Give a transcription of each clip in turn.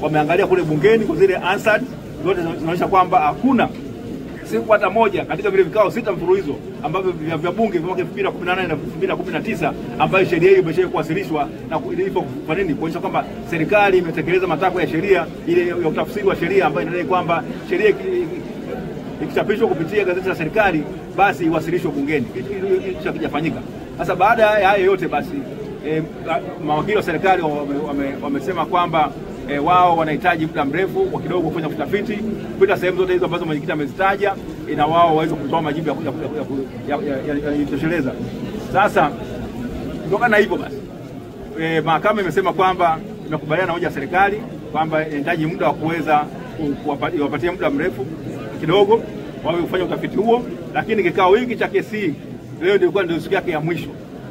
Wameangalia kule bungeni kwa zile answers zote zinaonyesha kwamba hakuna siku hata moja katika vile vikao 6 mfululizo ambavyo vya bunge vya mwaka 2018 na 2019 ambayo sheria hiyo imeshawahi kuwasilishwa na ilivyo kwa nini kuonyesha kwamba serikali imetekeleza matakwa ya sheria ile ya utafsiri wa sheria ambayo inadai kwamba sheria ikichapishwa kupitia gazeti la serikali basi iwasilishwe bungeni. Hicho hakijafanyika. Sasa baada ya hayo yote basi mawakili wa serikali wamesema kwamba wao wanahitaji muda mrefu kwa kidogo kufanya utafiti kupita sehemu zote hizo ambazo mwenyekiti amezitaja na wao waweze kutoa majibu ya kutosheleza. Sasa kutokana na hivyo basi mahakama imesema kwamba imekubaliana na hoja ya serikali kwamba inahitaji muda wa kuweza kuwapatia muda mrefu kidogo wao kufanya utafiti huo, lakini kikao hiki cha kesi leo ndio siku yake ya mwisho.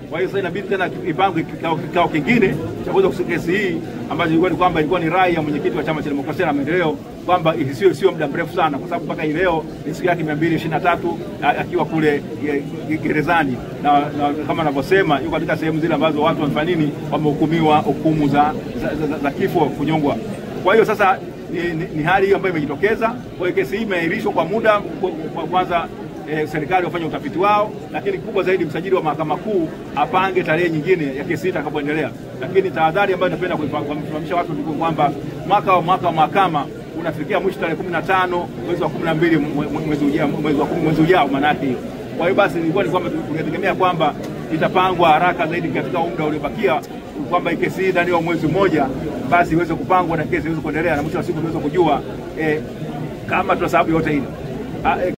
Kwa hiyo sasa inabidi tena ipangwe kikao kingine cha kuweza kusikia kesi hii ambayo ilikuwa ni rai ya mwenyekiti wa Chama cha Demokrasia na Maendeleo kwamba sio muda mrefu sana, kwa sababu mpaka leo ni siku yake 223 akiwa kule gerezani na kama anavyosema yuko katika sehemu zile ambazo watu wamefanya nini, wamehukumiwa hukumu za kifo, kunyongwa. Kwa hiyo sasa ni hali hiyo ambayo imejitokeza. Kwa hiyo kesi hii imeahirishwa kwa muda kwanza serikali wafanye utafiti wao, lakini kubwa zaidi msajili wa mahakama kuu apange tarehe nyingine ya kesi itakapoendelea. Lakini tahadhari ambayo napenda kuifahamisha watu ni kwamba mwaka wa mahakama unafikia mwisho tarehe 15 mwezi wa 12 mwezi ujao maana yake hiyo. Kwa hiyo basi ilikuwa ni kwamba tungetegemea kwamba itapangwa haraka zaidi katika muda uliobakia, kwamba kesi ndani ya mwezi mmoja basi iweze kupangwa na kesi iweze kuendelea na mwisho wa siku tuweze kujua kama tuna sababu yote ile.